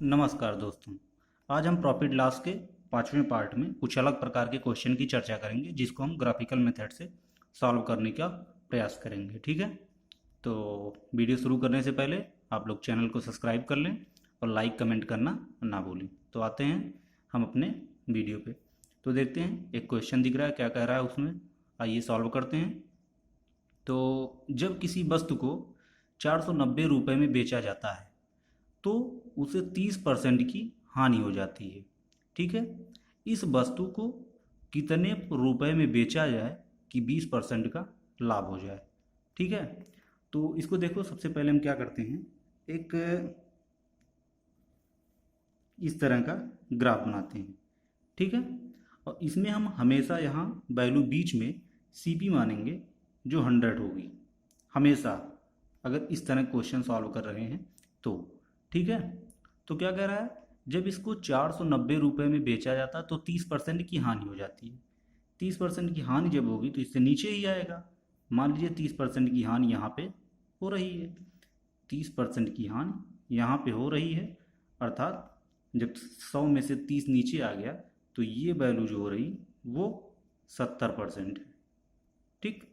नमस्कार दोस्तों। आज हम प्रॉफिट लॉस के पांचवें पार्ट में कुछ अलग प्रकार के क्वेश्चन की चर्चा करेंगे जिसको हम ग्राफिकल मेथड से सॉल्व करने का प्रयास करेंगे। ठीक है, तो वीडियो शुरू करने से पहले आप लोग चैनल को सब्सक्राइब कर लें और लाइक कमेंट करना ना भूलें। तो आते हैं हम अपने वीडियो पे। तो देखते हैं, एक क्वेश्चन दिख रहा है, क्या कह रहा है उसमें, आइए सॉल्व करते हैं। तो जब किसी वस्तु को 490 रुपये में बेचा जाता है तो उसे 30% की हानि हो जाती है। ठीक है, इस वस्तु को कितने रुपए में बेचा जाए कि 20% का लाभ हो जाए। ठीक है, तो इसको देखो, सबसे पहले हम क्या करते हैं, एक इस तरह का ग्राफ बनाते हैं। ठीक है, और इसमें हम हमेशा यहाँ वैल्यू बीच में सीपी मानेंगे जो 100 होगी हमेशा, अगर इस तरह क्वेश्चन सॉल्व कर रहे हैं तो। ठीक है, तो क्या कह रहा है, जब इसको 490 रुपये में बेचा जाता तो 30% की हानि हो जाती है। 30% की हानि जब होगी तो इससे नीचे ही आएगा। मान लीजिए 30% की हानि यहाँ पे हो रही है, 30% की हानि यहाँ पे हो रही है, अर्थात जब 100 में से 30 नीचे आ गया तो ये वैल्यू जो हो रही वो 70% है। ठीक,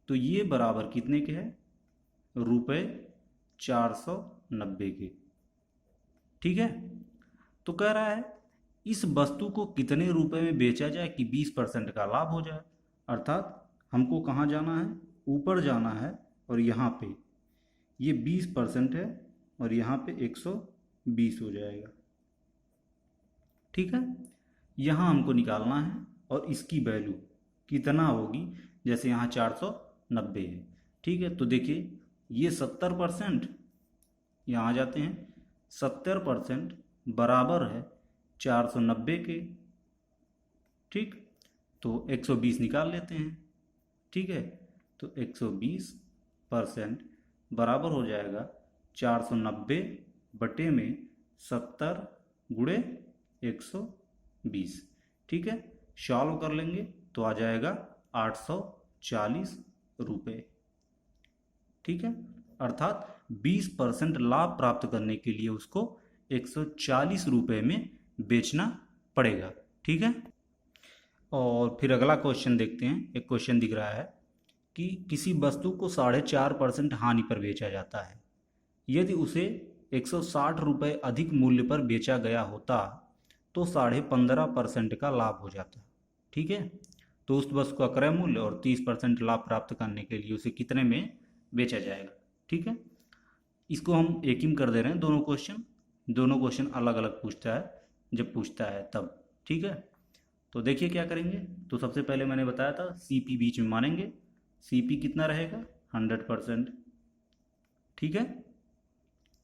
तो ये बराबर कितने के है, रुपये 490 के। ठीक है, तो कह रहा है इस वस्तु को कितने रुपए में बेचा जाए कि 20% का लाभ हो जाए। अर्थात हमको कहाँ जाना है, ऊपर जाना है, और यहाँ पे ये 20% है और यहाँ पे 120 हो जाएगा। ठीक है, यहाँ हमको निकालना है और इसकी वैल्यू कितना होगी, जैसे यहाँ 490 है। ठीक है, तो देखिए ये 70%, यहाँ आ जाते हैं, 70% बराबर है 490 के। ठीक, तो 120 निकाल लेते हैं। ठीक है, तो 120% बराबर हो जाएगा 490 बटे में 70 गुणे 120। ठीक है, सॉल्व कर लेंगे तो आ जाएगा 840 रुपये। ठीक है, अर्थात 20% लाभ प्राप्त करने के लिए उसको 140 रुपये में बेचना पड़ेगा। ठीक है, और फिर अगला क्वेश्चन देखते हैं। एक क्वेश्चन दिख रहा है कि किसी वस्तु को 4.5% हानि पर बेचा जाता है। यदि उसे 160 रुपये अधिक मूल्य पर बेचा गया होता तो 15.5% का लाभ हो जाता। ठीक है, तो उस वस्तु का क्रय मूल्य और 30% लाभ प्राप्त करने के लिए उसे कितने में बेचा जाएगा। ठीक है, इसको हम एक ही में कर दे रहे हैं, दोनों क्वेश्चन अलग अलग पूछता है जब पूछता है तब। ठीक है, तो देखिए क्या करेंगे। तो सबसे पहले मैंने बताया था सीपी बीच में मानेंगे, सीपी कितना रहेगा, 100%। ठीक है,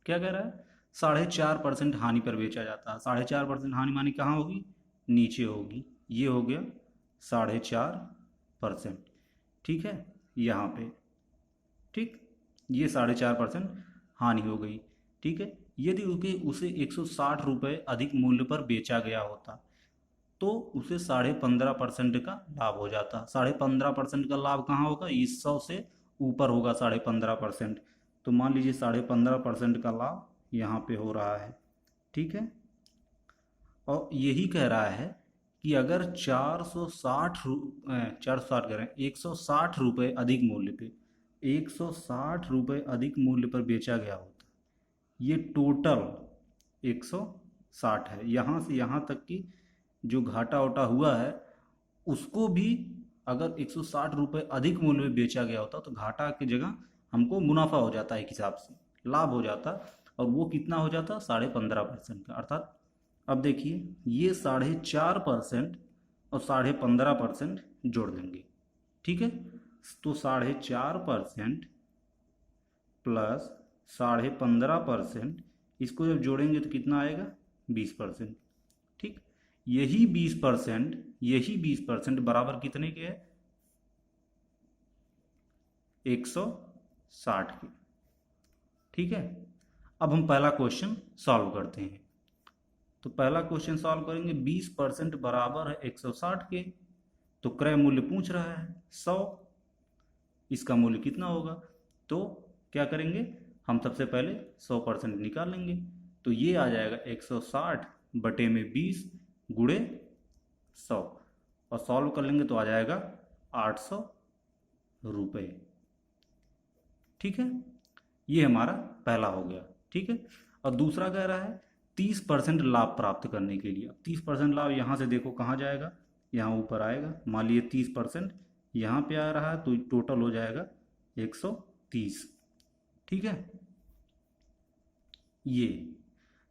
क्या कह रहा है, 4.5% हानि पर बेचा जाता है। 4.5% हानि मानी कहाँ होगी, नीचे होगी, ये हो गया 4.5%। ठीक है, यहाँ पे, ठीक, ये 4.5% हानि हो गई। ठीक है, यदि उसे 160 रुपये अधिक मूल्य पर बेचा गया होता तो उसे 15.5% का लाभ हो जाता। 15.5% का लाभ कहाँ होगा, इस 100 से ऊपर होगा 15.5%। तो मान लीजिए 15.5% का लाभ यहाँ पे हो रहा है। ठीक है, और यही कह रहा है कि अगर 460 करें, 160 रुपये अधिक मूल्य पे, 160 रुपये अधिक मूल्य पर बेचा गया होता, ये टोटल 160 है। यहाँ से यहाँ तक की जो घाटा वटा हुआ है उसको भी, अगर 160 रुपये अधिक मूल्य में बेचा गया होता तो घाटा की जगह हमको मुनाफा हो जाता, एक हिसाब से लाभ हो जाता, और वो कितना हो जाता, 15.5% का। अर्थात अब देखिए ये 4.5% और 15.5% जोड़ देंगे। ठीक है, तो 4.5% प्लस 15.5%, इसको जब जोड़ेंगे तो कितना आएगा, 20%। ठीक, यही 20% बराबर कितने के है, 160 के। ठीक है, अब हम पहला क्वेश्चन सॉल्व करते हैं। तो पहला क्वेश्चन सॉल्व करेंगे, 20% बराबर है 160 के, तो क्रय मूल्य पूछ रहा है 100, इसका मूल्य कितना होगा। तो क्या करेंगे, हम सबसे पहले 100% निकाल लेंगे। तो ये आ जाएगा 160 बटे में 20 गुणे 100, और सॉल्व कर लेंगे तो आ जाएगा 800 रुपये। ठीक है, ये हमारा पहला हो गया। ठीक है, और दूसरा कह रहा है 30% लाभ प्राप्त करने के लिए। अब 30% लाभ यहाँ से देखो कहाँ जाएगा, यहाँ ऊपर आएगा। मान लीजिए 30% यहाँ पे आ रहा है तो टोटल हो जाएगा 130। ठीक है, ये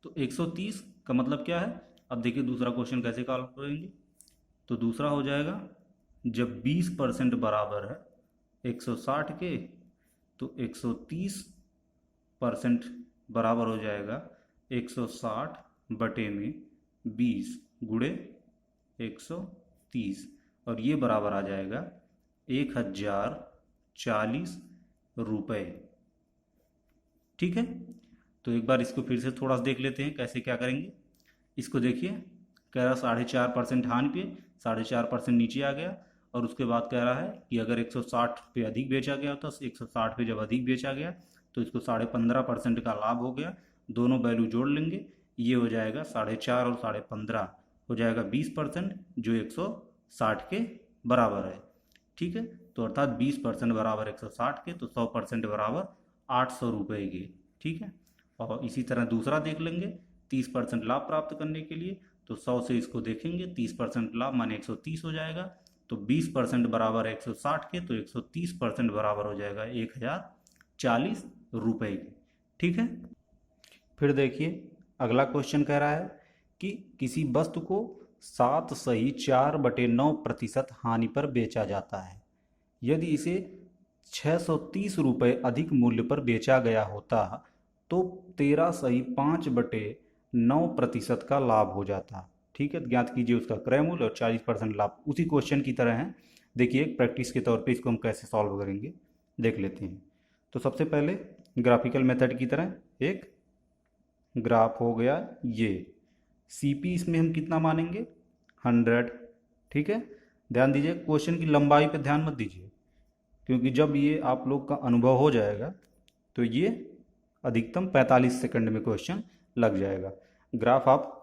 तो 130 का मतलब क्या है। अब देखिए दूसरा क्वेश्चन कैसे सॉल्व करेंगे। तो दूसरा हो जाएगा जब 20% बराबर है 160 के, तो 130% बराबर हो जाएगा 160 बटे में 20 गुणे 130, और ये बराबर आ जाएगा 1040 रुपये। ठीक है, तो एक बार इसको फिर से थोड़ा सा देख लेते हैं कैसे क्या करेंगे। इसको देखिए, कह रहा 4.5% हानि पे 4.5% नीचे आ गया, और उसके बाद कह रहा है कि अगर 160 पे अधिक बेचा गया तो 160 पे जब अधिक बेचा गया तो इसको 15.5% का लाभ हो गया। दोनों वैल्यू जोड़ लेंगे, ये हो जाएगा 4.5 और 15.5 हो जाएगा 20%, जो 160 के बराबर है। ठीक है, तो अर्थात 20% बराबर 160 के, तो 100% बराबर 800 रुपये के। ठीक है, और इसी तरह दूसरा देख लेंगे 30% लाभ प्राप्त करने के लिए, तो 100 से इसको देखेंगे 30% लाभ माने 130 हो जाएगा, तो 20% बराबर है 160 के, तो 130% बराबर हो जाएगा 1040 रुपये के। ठीक है, फिर देखिए अगला क्वेश्चन कह रहा है कि किसी वस्तु को 7/4/9% हानि पर बेचा जाता है। यदि इसे 630 रुपये अधिक मूल्य पर बेचा गया होता तो 13/5/9% का लाभ हो जाता। ठीक है, ज्ञात कीजिए उसका क्रय मूल्य और 40% लाभ। उसी क्वेश्चन की तरह है, देखिए एक प्रैक्टिस के तौर पे इसको हम कैसे सॉल्व करेंगे देख लेते हैं। तो सबसे पहले ग्राफिकल मेथड की तरह एक ग्राफ हो गया, ये सीपी इसमें हम कितना मानेंगे 100। ठीक है, ध्यान दीजिए क्वेश्चन की लंबाई पर ध्यान मत दीजिए, क्योंकि जब ये आप लोग का अनुभव हो जाएगा तो ये अधिकतम 45 सेकंड में क्वेश्चन लग जाएगा। ग्राफ आप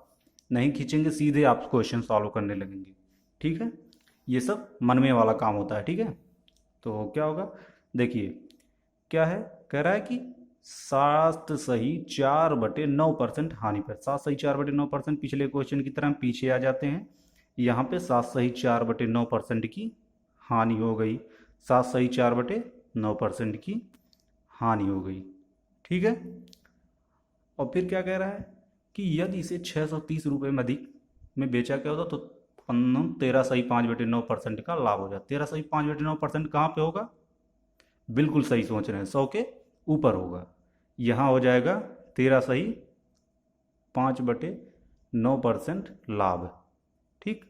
नहीं खींचेंगे, सीधे आप क्वेश्चन सॉल्व करने लगेंगे। ठीक है, ये सब मनमे वाला काम होता है। ठीक है, तो क्या होगा देखिए, क्या है कह रहा है कि 7/4/9% हानि पर। 7/4/9% पिछले क्वेश्चन की तरह हम पीछे आ जाते हैं, यहाँ पे 7/4/9% की हानि हो गई, 7/4/9% की हानि हो गई। ठीक है, और फिर क्या कह रहा है कि यदि इसे 630 रुपये में अधिक में बेचा गया होता तो 13/5/9% का लाभ हो जाता। 13/5/9% कहाँ पे होगा, बिल्कुल सही सोच रहे हैं, 100 के ऊपर होगा। यहाँ हो जाएगा 13/5/9% लाभ। ठीक,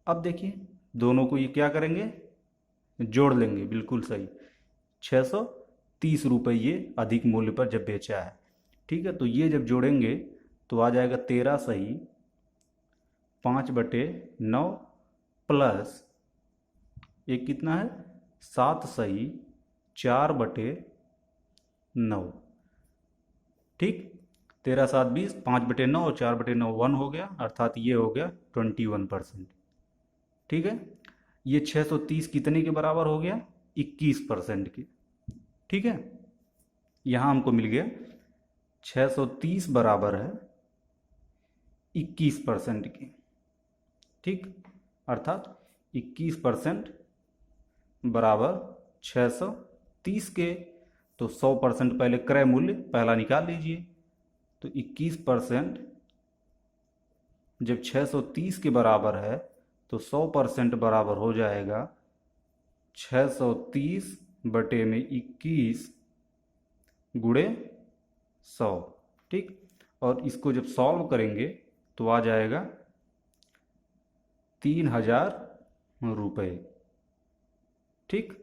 अब देखिए दोनों को ये क्या करेंगे, जोड़ लेंगे, बिल्कुल सही। 630 रुपये ये अधिक मूल्य पर जब बेचा है। ठीक है, तो ये जब जोड़ेंगे तो आ जाएगा 13/5/9 प्लस एक कितना है 7/4/9। ठीक, 13/7 = 20, 5/9 और 4/9 1 हो गया, अर्थात ये हो गया 21%। ठीक है, ये 630 कितने के बराबर हो गया, 21% के। ठीक है, यहाँ हमको मिल गया 630 बराबर है 21% के। ठीक, अर्थात 21% बराबर 630 के, तो 100% पहले क्रय मूल्य पहला निकाल लीजिए। तो 21% जब 630 के बराबर है तो 100% बराबर हो जाएगा 630 बटे में 21 गुणे 100। ठीक, और इसको जब सॉल्व करेंगे तो आ जाएगा 3000 रुपये। ठीक,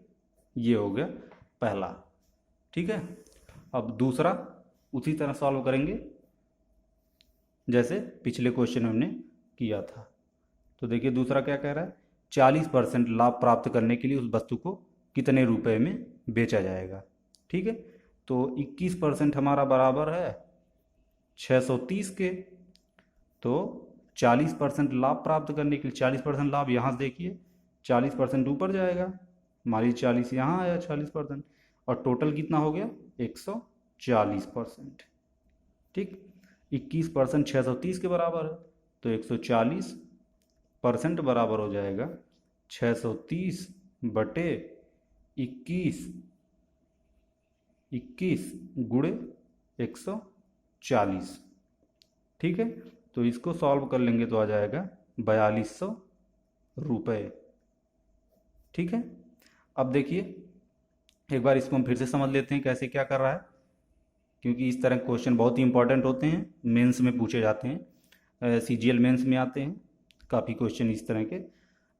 ये हो गया पहला। ठीक है, अब दूसरा उसी तरह सॉल्व करेंगे जैसे पिछले क्वेश्चन में हमने किया था। तो देखिए दूसरा क्या कह रहा है, 40% लाभ प्राप्त करने के लिए उस वस्तु को कितने रुपए में बेचा जाएगा। ठीक है, तो 21% हमारा बराबर है 630 के, तो 40% लाभ प्राप्त करने के लिए 40% लाभ यहाँ से देखिए 40% ऊपर जाएगा, मान लीजिए 40 यहाँ आया 40%, और टोटल कितना हो गया 140%। ठीक, 21% 630 के बराबर है, तो 140% बराबर हो जाएगा 630 बटे 21, 21 गुणे 140। ठीक है, तो इसको सॉल्व कर लेंगे तो आ जाएगा 4200 रुपये। ठीक है, अब देखिए एक बार इसको हम फिर से समझ लेते हैं कैसे क्या कर रहा है, क्योंकि इस तरह के क्वेश्चन बहुत ही इंपॉर्टेंट होते हैं, मेंस में पूछे जाते हैं, सीजीएल मेंस में आते हैं काफ़ी क्वेश्चन इस तरह के।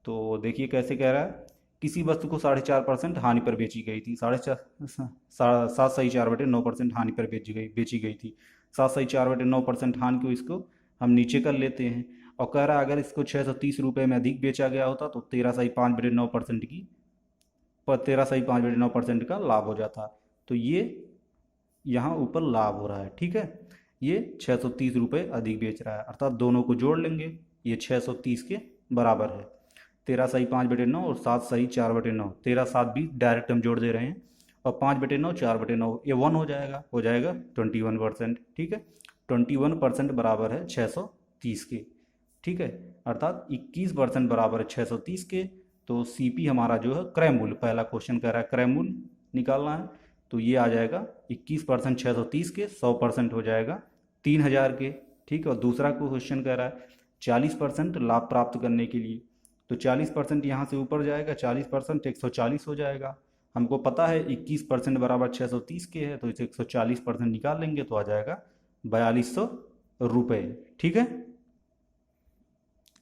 तो देखिए कैसे कह रहा है, किसी वस्तु को 4.5% हानि पर बेची गई थी, 7/4 हानि पर बेची गई थी, 7/4 हानि को इसको हम नीचे कर लेते हैं, और कह रहा है अगर इसको 630 रुपये में अधिक बेचा गया होता तो 13.5/9% का लाभ हो जाता। तो ये यहाँ ऊपर लाभ हो रहा है। ठीक है, ये 630 रुपये अधिक बेच रहा है, अर्थात दोनों को जोड़ लेंगे, ये 630 के बराबर है। 13/5/9 और 7/4/9, 13/7 डायरेक्ट हम जोड़ दे रहे हैं, और 5/9 4/9, ये 1 हो जाएगा 21%। ठीक है, 21% बराबर है 630 के। ठीक है, अर्थात 21% बराबर है 630 के। तो सीपी हमारा जो है क्रय मूल्य, पहला क्वेश्चन कह रहा है क्रय मूल्य निकालना है, तो ये आ जाएगा 21% 630 के, 100% हो जाएगा 3000 के। ठीक है, और दूसरा क्वेश्चन कह रहा है 40% लाभ प्राप्त करने के लिए, तो 40% यहाँ से ऊपर जाएगा, 40% 140 हो जाएगा। हमको पता है 21% बराबर 630 के है, तो इसे 140% निकाल लेंगे तो आ जाएगा 4200 रुपये। ठीक है,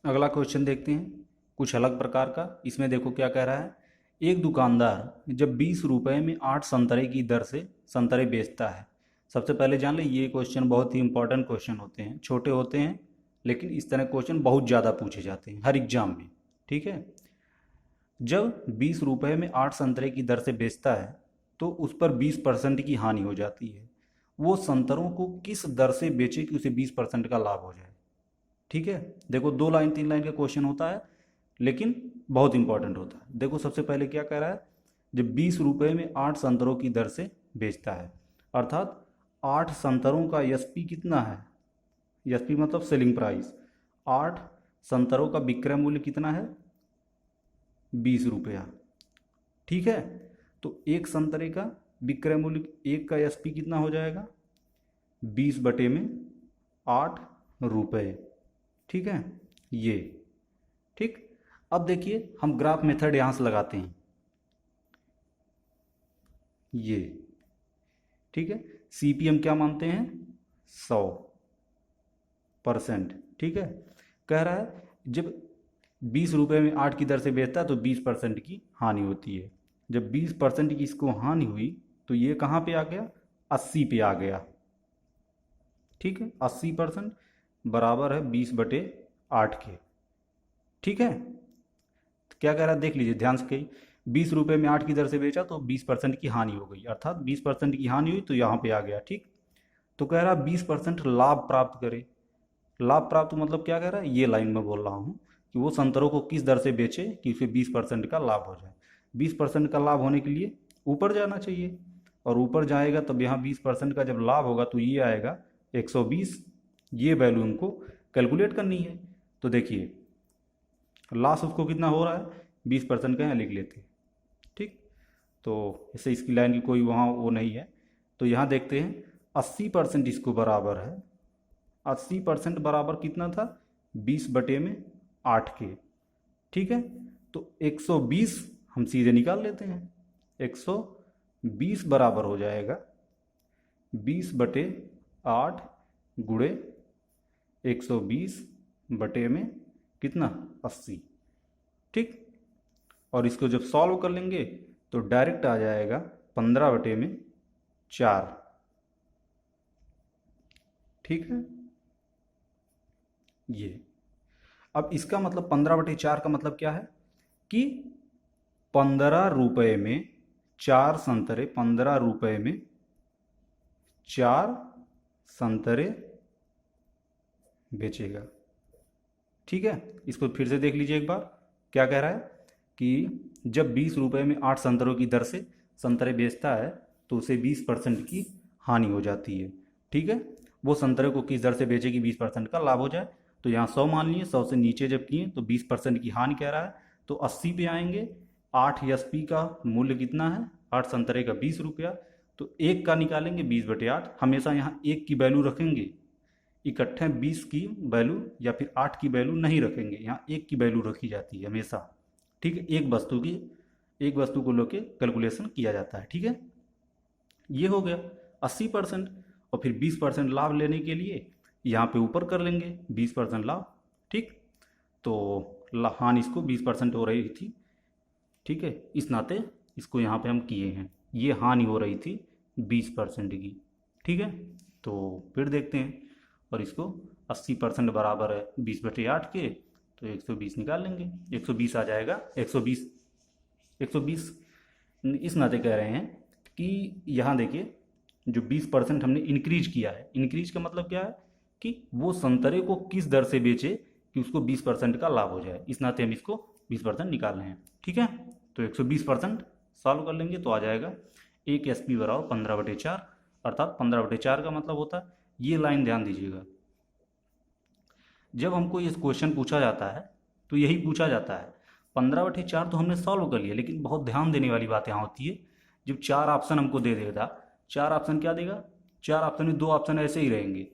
अगला क्वेश्चन देखते हैं कुछ अलग प्रकार का। इसमें देखो क्या कह रहा है, एक दुकानदार जब 20 रुपये में 8 संतरे की दर से संतरे बेचता है। सबसे पहले जान ले, ये क्वेश्चन बहुत ही इंपॉर्टेंट क्वेश्चन होते हैं, छोटे होते हैं लेकिन इस तरह क्वेश्चन बहुत ज़्यादा पूछे जाते हैं हर एग्जाम में। ठीक है, जब 20 रुपये में 8 संतरे की दर से बेचता है तो उस पर 20% की हानि हो जाती है। वो संतरों को किस दर से बेचे कि उसे 20% का लाभ हो जाए। ठीक है, देखो 2 लाइन 3 लाइन का क्वेश्चन होता है लेकिन बहुत इंपॉर्टेंट होता है। देखो सबसे पहले क्या कह रहा है, जब 20 रुपये में 8 संतरों की दर से बेचता है, अर्थात 8 संतरों का एसपी कितना है, एसपी मतलब सेलिंग प्राइस, 8 संतरों का विक्रय मूल्य कितना है 20 रुपया। ठीक है, तो एक संतरे का विक्रय मूल्य, एक का एसपी कितना हो जाएगा 20/8 रुपये। ठीक है, ये ठीक। अब देखिए हम ग्राफ मेथड यहां से लगाते हैं, ये ठीक है, सीपीएम क्या मानते हैं 100%। ठीक है, कह रहा है जब 20 रुपये में 8 की दर से बेचता है तो 20% की हानि होती है। जब 20% की इसको हानि हुई तो ये कहाँ पे आ गया 80 पे आ गया। ठीक है, 80% बराबर है 20/8 के। ठीक है, तो क्या कह रहा है देख लीजिए ध्यान से, कही 20 रुपये में 8 की दर से बेचा तो 20% की हानि हो गई, अर्थात 20% की हानि हुई तो यहाँ पे आ गया। ठीक, तो कह रहा है 20% लाभ प्राप्त करे। लाभ प्राप्त मतलब क्या कह रहा है, ये लाइन में बोल रहा हूँ कि वो संतरों को किस दर से बेचे कि उसे 20% का लाभ हो जाए। 20% का लाभ होने के लिए ऊपर जाना चाहिए, और ऊपर जाएगा तब यहाँ 20% का जब लाभ होगा तो ये आएगा 120। ये वैल्यू हमको कैलकुलेट करनी है। तो देखिए लॉस उसको कितना हो रहा है 20% का, यहाँ लिख लेते हैं। ठीक, तो ऐसे इसकी लाइन की कोई वहाँ वो नहीं है। तो यहाँ देखते हैं 80% इसको बराबर है, 80% बराबर कितना था 20/8 के। ठीक है, तो 120 हम सीधे निकाल लेते हैं, 120 बराबर हो जाएगा 20/8 गुणे 120 बटे में कितना 80। ठीक, और इसको जब सॉल्व कर लेंगे तो डायरेक्ट आ जाएगा 15/4। ठीक है, ये अब इसका मतलब 15/4 का मतलब क्या है कि 15 रुपये में 4 संतरे, 15 रुपये में 4 संतरे बेचेगा। ठीक है, इसको फिर से देख लीजिए एक बार। क्या कह रहा है कि जब 20 रुपये में 8 संतरों की दर से संतरे बेचता है तो उसे 20% की हानि हो जाती है। ठीक है, वो संतरे को किस दर से बेचे कि 20% का लाभ हो जाए। तो यहाँ 100 मान लिए, 100 से नीचे जब किए तो 20% की हानि कह रहा है, तो 80 पे आएंगे। 8 एसपी का मूल्य कितना है, 8 संतरे का 20 रुपया, तो एक का निकालेंगे 20/8। हमेशा यहाँ एक की वैल्यू रखेंगे, इकट्ठे 20 की वैल्यू या फिर 8 की वैल्यू नहीं रखेंगे, यहाँ एक की वैल्यू रखी जाती है हमेशा। ठीक है, एक वस्तु को लेके कैलकुलेशन किया जाता है। ठीक है, ये हो गया 80%। और फिर 20% लाभ लेने के लिए यहाँ पे ऊपर कर लेंगे 20% लाभ। ठीक, तो हानि इसको 20% हो रही थी। ठीक है, इस नाते इसको यहाँ पे हम किए हैं, ये हानि हो रही थी 20% की। ठीक है, तो फिर देखते हैं, और इसको 80% बराबर है 20/8 के, तो 120 निकाल लेंगे, 120 आ जाएगा। 120 इस नाते कह रहे हैं कि यहाँ देखिए जो 20% हमने इंक्रीज किया है, इंक्रीज का मतलब क्या है कि वो संतरे को किस दर से बेचे कि उसको 20% का लाभ हो जाए, इस नाते हम इसको 20% निकाल रहे हैं। ठीक है, तो 120% सॉल्व कर लेंगे तो आ जाएगा 1 SP बराबर 15/4, अर्थात 15/4 का मतलब होता है, ये लाइन ध्यान दीजिएगा, जब हमको ये क्वेश्चन पूछा जाता है तो यही पूछा जाता है। 15/4 तो हमने सॉल्व कर लिया, लेकिन बहुत ध्यान देने वाली बात यहाँ होती है, जब 4 ऑप्शन हमको दे देगा, 4 ऑप्शन क्या देगा, 4 ऑप्शन में 2 ऑप्शन ऐसे ही रहेंगे,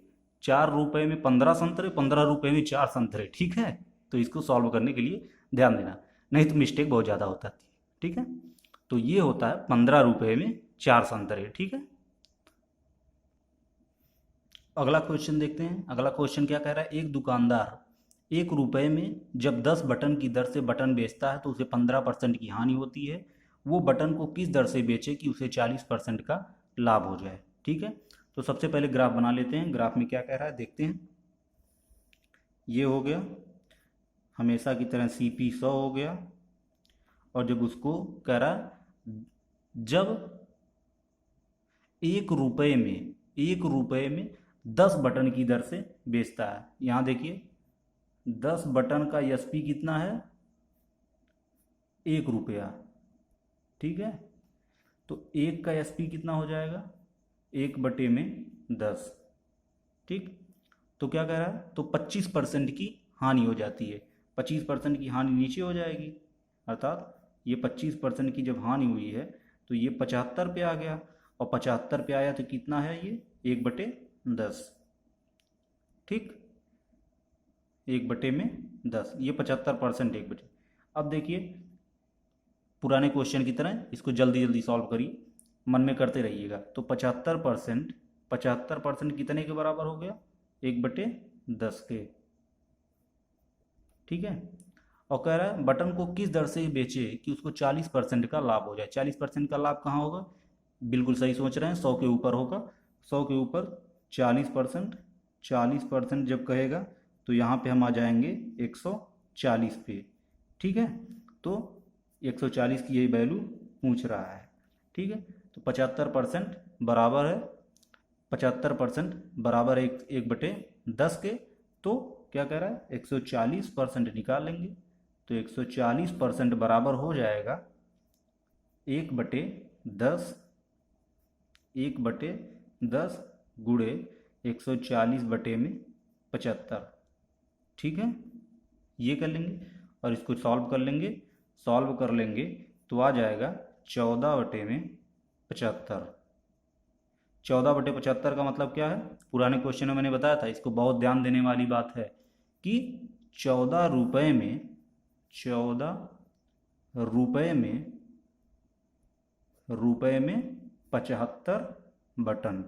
4 रुपये में 15 संतरे, 15 रुपये में 4 संतरे। ठीक है, तो इसको सॉल्व करने के लिए ध्यान देना, नहीं तो मिस्टेक बहुत ज़्यादा होता है। ठीक है, तो ये होता है 15 रुपये में 4 संतरे। ठीक है, अगला क्वेश्चन देखते हैं। अगला क्वेश्चन क्या कह रहा है, एक दुकानदार 1 रुपये में जब 10 बटन की दर से बटन बेचता है तो उसे 15% की हानि होती है। वो बटन को किस दर से बेचे कि उसे 40% का लाभ हो जाए। ठीक है, तो सबसे पहले ग्राफ बना लेते हैं, ग्राफ में क्या कह रहा है देखते हैं। ये हो गया, हमेशा की तरह CP 100 हो गया, और जब उसको कह रहा है जब 1 रुपये में 10 बटन की दर से बेचता है, यहाँ देखिए 10 बटन का SP कितना है, 1 रुपया। ठीक है, तो एक का SP कितना हो जाएगा, 1/10। ठीक, तो क्या कह रहा है, तो 25% की हानि हो जाती है, 25% की हानि नीचे हो जाएगी, अर्थात ये 25% की जब हानि हुई है तो ये 75 पे आ गया, और 75 पे आया तो कितना है ये 1/10। ठीक, 1/10, ये 75%, 1/। अब देखिए पुराने क्वेश्चन की तरह इसको जल्दी जल्दी सॉल्व करिए, मन में करते रहिएगा। तो 75% कितने के बराबर हो गया, 1/10 के। ठीक है, और कह रहा है बटन को किस दर से बेचे कि उसको 40% का लाभ हो जाए। 40% का लाभ कहाँ होगा, बिल्कुल सही सोच रहे हैं, 100 के ऊपर होगा। 100 के ऊपर 40%, 40% जब कहेगा तो यहाँ पे हम आ जाएंगे 140 पे। ठीक है, तो 140 की यही वैल्यू पूछ रहा है। ठीक है, तो 75% बराबर है, 75% बराबर 1/10 के, तो क्या कह रहा है 140% निकाल लेंगे, तो 140% बराबर हो जाएगा 1/10, 1/10 गुणे 140/75। ठीक है, ये कर लेंगे और इसको सॉल्व कर लेंगे, सॉल्व कर लेंगे तो आ जाएगा 14/75। 14/75 का मतलब क्या है, पुराने क्वेश्चन में मैंने बताया था, इसको बहुत ध्यान देने वाली बात है कि 14 रुपये में 75 बटन।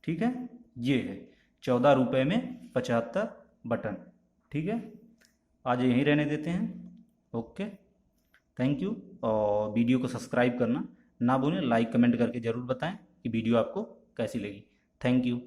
ठीक है, ये है 14 रुपये में 75 बटन। ठीक है, आज यहीं रहने देते हैं। ओके, थैंक यू, और वीडियो को सब्सक्राइब करना ना भूलें, लाइक कमेंट करके ज़रूर बताएं कि वीडियो आपको कैसी लगी। Thank you.